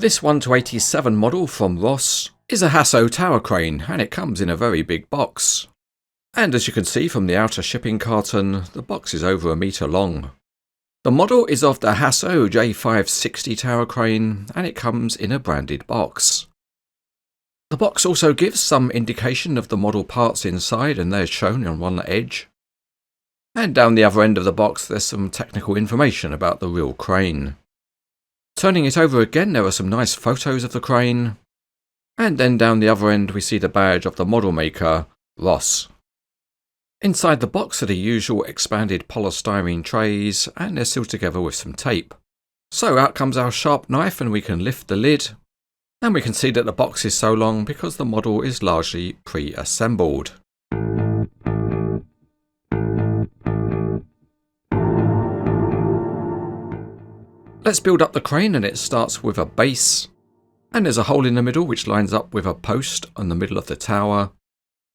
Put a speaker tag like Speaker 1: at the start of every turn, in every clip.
Speaker 1: This 1:87 model from Ross is a Jaso tower crane, and it comes in a very big box. And as you can see from the outer shipping carton, the box is over 1 metre long. The model is of the Jaso J560 tower crane, and it comes in a branded box. The box also gives some indication of the model parts inside, and they're shown on one edge. And down the other end of the box there's some technical information about the real crane. Turning it over again, there are some nice photos of the crane. And then down the other end we see the badge of the model maker, Ross. Inside the box are the usual expanded polystyrene trays, and they're sealed together with some tape. So out comes our sharp knife and we can lift the lid. And we can see that the box is so long because the model is largely pre-assembled. Let's build up the crane, and it starts with a base. And there's a hole in the middle which lines up with a post on the middle of the tower.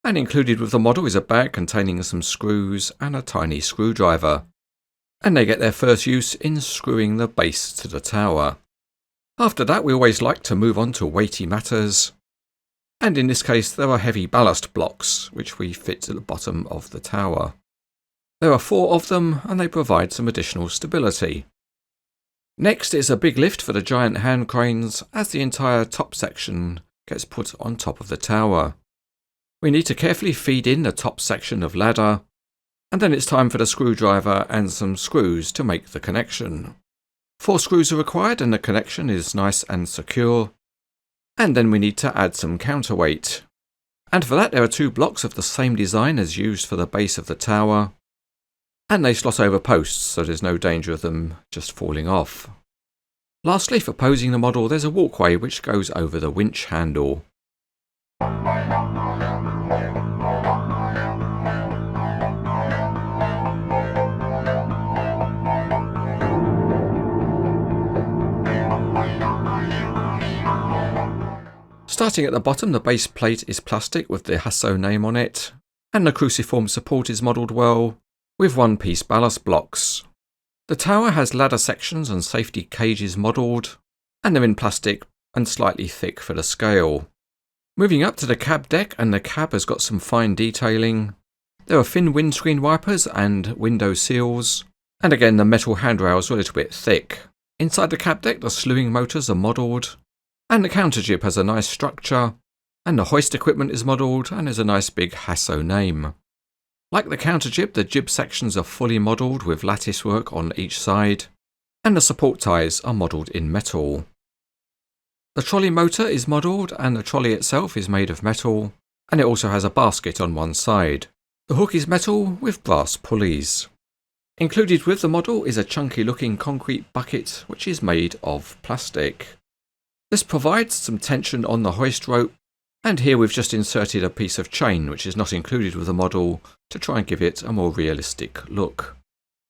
Speaker 1: And included with the model is a bag containing some screws and a tiny screwdriver. And they get their first use in screwing the base to the tower. After that, we always like to move on to weighty matters. And in this case there are heavy ballast blocks which we fit at the bottom of the tower. There are 4 of them, and they provide some additional stability. Next is a big lift for the giant hand cranes as the entire top section gets put on top of the tower. We need to carefully feed in the top section of ladder, and then it's time for the screwdriver and some screws to make the connection. 4 screws are required and the connection is nice and secure. And then we need to add some counterweight. And for that there are 2 blocks of the same design as used for the base of the tower. And they slot over posts, so there's no danger of them just falling off. Lastly, for posing the model, there's a walkway which goes over the winch handle. Starting at the bottom, the base plate is plastic with the Jaso name on it, and the cruciform support is modelled well, with 1-piece ballast blocks. The tower has ladder sections and safety cages modelled, and they're in plastic and slightly thick for the scale. Moving up to the cab deck, and the cab has got some fine detailing. There are thin windscreen wipers and window seals, and again the metal handrails are a little bit thick. Inside the cab deck the slewing motors are modelled, and the counterjib has a nice structure, and the hoist equipment is modelled and there's a nice big Jaso name. Like the counterjib, the jib sections are fully modelled with lattice work on each side, and the support ties are modelled in metal. The trolley motor is modelled, and the trolley itself is made of metal, and it also has a basket on one side. The hook is metal with brass pulleys. Included with the model is a chunky looking concrete bucket which is made of plastic. This provides some tension on the hoist rope, and here we've just inserted a piece of chain which is not included with the model to try and give it a more realistic look.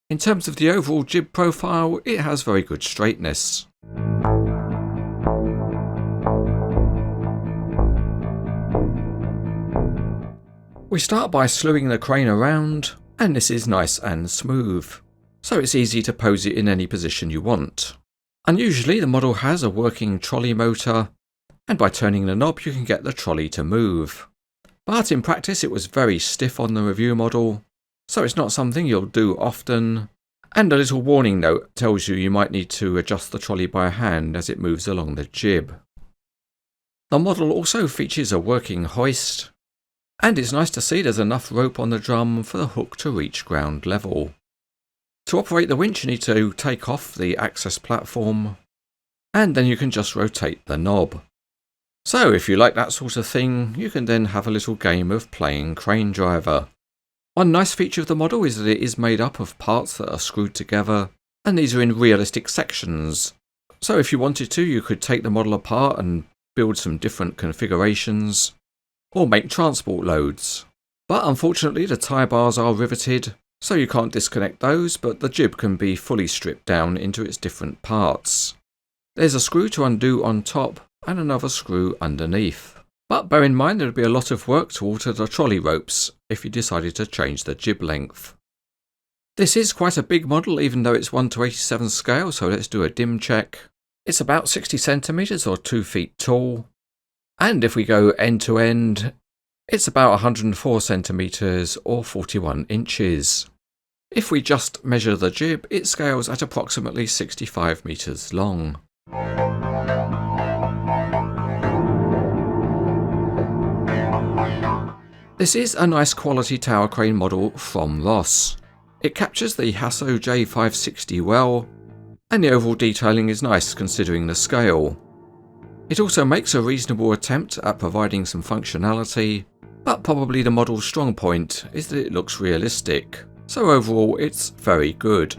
Speaker 1: In terms of the overall jib profile, it has very good straightness. We start by slewing the crane around, and this is nice and smooth, so it's easy to pose it in any position you want. Unusually, the model has a working trolley motor, and by turning the knob you can get the trolley to move. But in practice it was very stiff on the review model, so it's not something you'll do often, and a little warning note tells you might need to adjust the trolley by hand as it moves along the jib. The model also features a working hoist, and it's nice to see there's enough rope on the drum for the hook to reach ground level. To operate the winch you need to take off the access platform, and then you can just rotate the knob. So if you like that sort of thing, you can then have a little game of playing crane driver. One nice feature of the model is that it is made up of parts that are screwed together, and these are in realistic sections. So if you wanted to, you could take the model apart and build some different configurations, or make transport loads. But unfortunately the tie bars are riveted, so you can't disconnect those, but the jib can be fully stripped down into its different parts. There's a screw to undo on top, and another screw underneath. But bear in mind there would be a lot of work to alter the trolley ropes if you decided to change the jib length. This is quite a big model even though it's 1:87 scale, so let's do a dim check. It's about 60 centimeters or 2 feet tall, and if we go end to end, it's about 104 centimeters or 41 inches. If we just measure the jib, it scales at approximately 65 meters long. This is a nice quality tower crane model from Ross. It captures the Jaso J560 well, and the overall detailing is nice considering the scale. It also makes a reasonable attempt at providing some functionality, but probably the model's strong point is that it looks realistic, so overall it's very good.